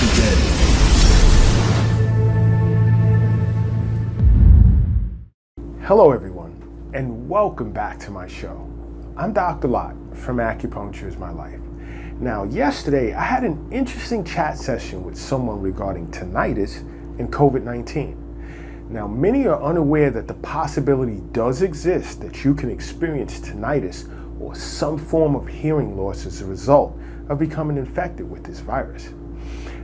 begin. Hello everyone, and welcome back to my show. I'm Dr. Lott from Acupuncture is My Life. Now, yesterday I had an interesting chat session with someone regarding tinnitus and COVID-19. Now, many are unaware that the possibility does exist that you can experience tinnitus or some form of hearing loss as a result of becoming infected with this virus.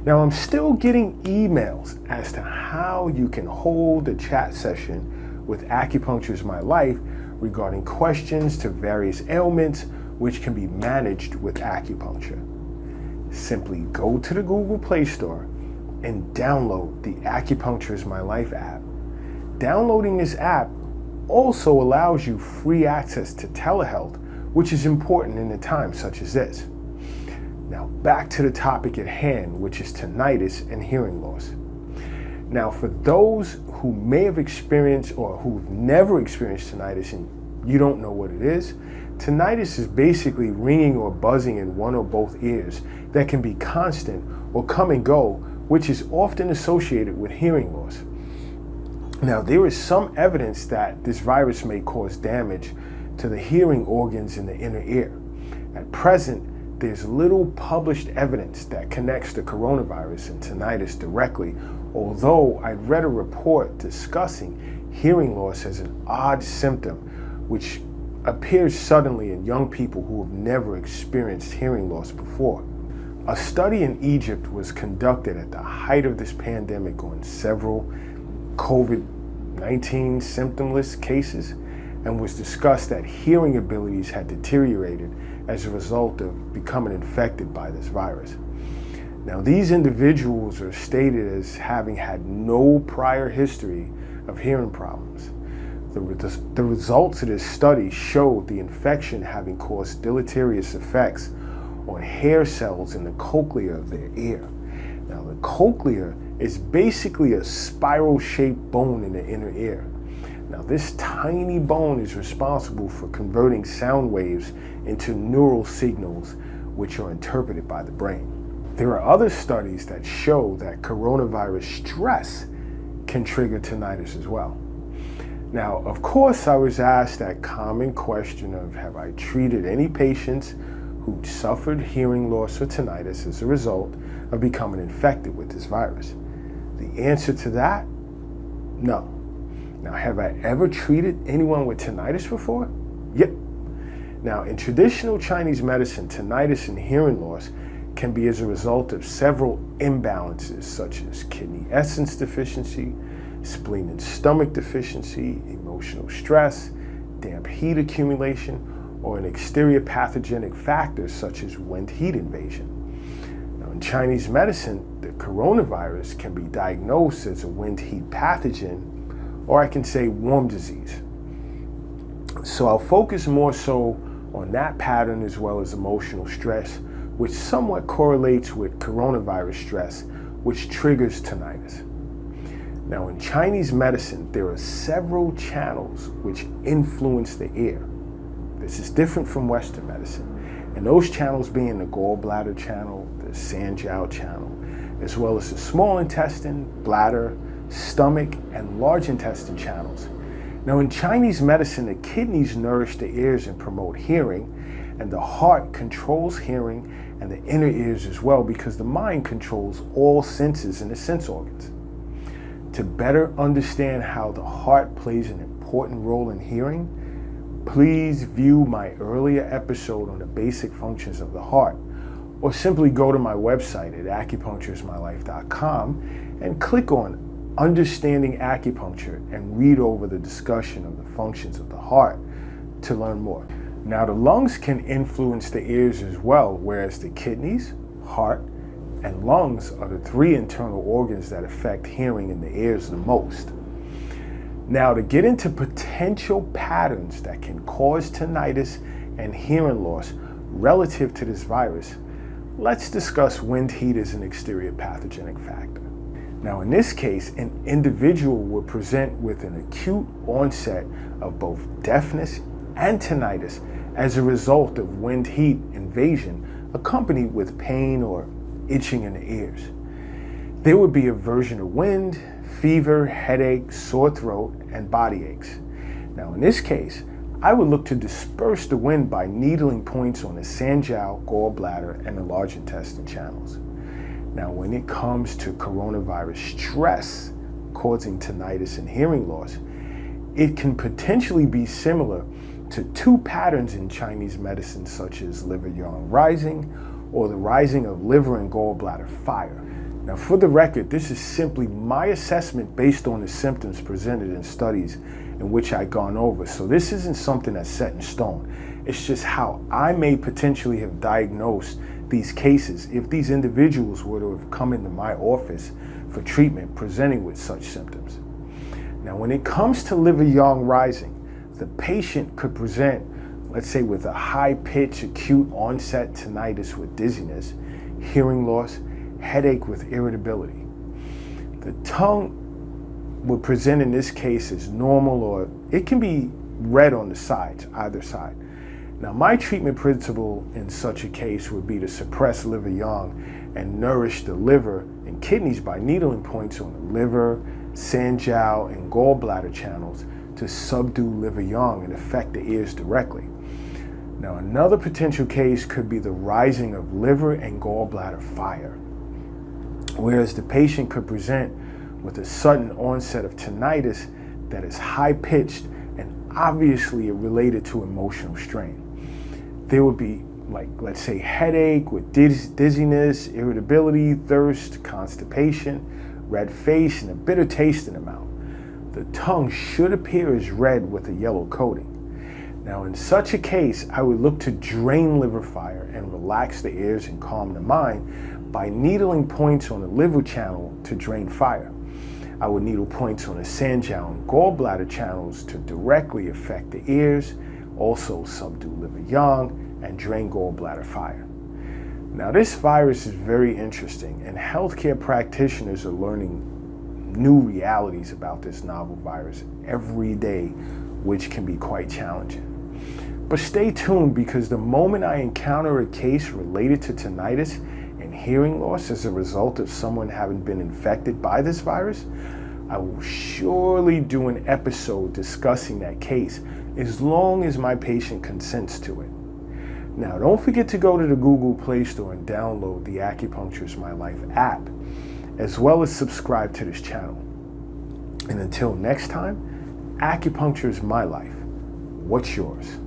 Now, I'm still getting emails as to how you can hold a chat session with Acupuncture is My Life regarding questions to various ailments which can be managed with acupuncture. Simply go to the Google Play Store and download the Acupuncture is My Life app. Downloading this app also allows you free access to telehealth, which is important in a time such as this. Now, back to the topic at hand, which is tinnitus and hearing loss. Now, for those who may have experienced or who've never experienced tinnitus and you don't know what it is, tinnitus is basically ringing or buzzing in one or both ears that can be constant or come and go, which is often associated with hearing loss. Now, there is some evidence that this virus may cause damage to the hearing organs in the inner ear. At present, there's little published evidence that connects the coronavirus and tinnitus directly, although I'd read a report discussing hearing loss as an odd symptom which appears suddenly in young people who have never experienced hearing loss before. A study in Egypt was conducted at the height of this pandemic on several COVID-19 symptomless cases, and was discussed that hearing abilities had deteriorated as a result of becoming infected by this virus. Now, these individuals are stated as having had no prior history of hearing problems. The results of this study showed the infection having caused deleterious effects on hair cells in the cochlea of their ear. Now, the cochlea is basically a spiral-shaped bone in the inner ear. Now, this tiny bone is responsible for converting sound waves into neural signals, which are interpreted by the brain. There are other studies that show that coronavirus stress can trigger tinnitus as well. Now, of course, I was asked that common question of, have I treated any patients who suffered hearing loss or tinnitus as a result of becoming infected with this virus? The answer to that, no. Now, have I ever treated anyone with tinnitus before? Yep. Now, in traditional Chinese medicine, tinnitus and hearing loss can be as a result of several imbalances such as kidney essence deficiency, spleen and stomach deficiency, emotional stress, damp heat accumulation, or an exterior pathogenic factor such as wind heat invasion. Now, in Chinese medicine, the coronavirus can be diagnosed as a wind heat pathogen, or I can say warm disease. So I'll focus more so on that pattern as well as emotional stress, which somewhat correlates with coronavirus stress, which triggers tinnitus. Now, in Chinese medicine, there are several channels which influence the ear. This is different from Western medicine, and those channels being the gallbladder channel, the Sanjiao channel, as well as the small intestine, bladder, stomach, and large intestine channels. Now, in Chinese medicine, the kidneys nourish the ears and promote hearing, and the heart controls hearing and the inner ears as well, because the mind controls all senses in the sense organs. To better understand how the heart plays an important role in hearing, please view my earlier episode on the basic functions of the heart, or simply go to my website at acupunctureismylife.com and click on Understanding Acupuncture and read over the discussion of the functions of the heart to learn more. Now, the lungs can influence the ears as well, whereas the kidneys, heart, and lungs are the three internal organs that affect hearing in the ears the most. Now, to get into potential patterns that can cause tinnitus and hearing loss relative to this virus, let's discuss wind heat as an exterior pathogenic factor. Now, in this case, an individual will present with an acute onset of both deafness and tinnitus as a result of wind heat invasion, accompanied with pain or itching in the ears. There would be aversion to wind, fever, headache, sore throat, and body aches. Now in this case, I would look to disperse the wind by needling points on the Sanjiao, gallbladder, and the large intestine channels. Now when it comes to coronavirus stress causing tinnitus and hearing loss, it can potentially be similar to two patterns in Chinese medicine, such as liver yang rising or the rising of liver and gallbladder fire. Now for the record, this is simply my assessment based on the symptoms presented in studies in which I've gone over. So this isn't something that's set in stone. It's just how I may potentially have diagnosed these cases if these individuals were to have come into my office for treatment presenting with such symptoms. Now when it comes to liver yang rising, the patient could present, let's say, with a high-pitched acute onset tinnitus with dizziness, hearing loss, headache with irritability. The tongue would present in this case as normal, or it can be red on the sides, either side. Now my treatment principle in such a case would be to suppress liver yang and nourish the liver and kidneys by needling points on the liver, Sanjiao, and gallbladder channels to subdue liver yang and affect the ears directly. Now another potential case could be the rising of liver and gallbladder fire, whereas the patient could present with a sudden onset of tinnitus that is high-pitched and obviously related to emotional strain. There would be, like, let's say, headache with dizziness, irritability, thirst, constipation, red face, and a bitter taste in the mouth. The tongue should appear as red with a yellow coating. Now in such a case, I would look to drain liver fire and relax the ears and calm the mind by needling points on the liver channel to drain fire. I would needle points on the Sanjiao and gallbladder channels to directly affect the ears, also subdue liver yang, and drain gallbladder fire. Now this virus is very interesting, and healthcare practitioners are learning new realities about this novel virus every day, which can be quite challenging. But stay tuned, because the moment I encounter a case related to tinnitus and hearing loss as a result of someone having been infected by this virus, I will surely do an episode discussing that case, as long as my patient consents to it. Now, don't forget to go to the Google Play Store and download the Acupuncture is My Life app, as well as subscribe to this channel. And until next time, acupuncture is my life. What's yours?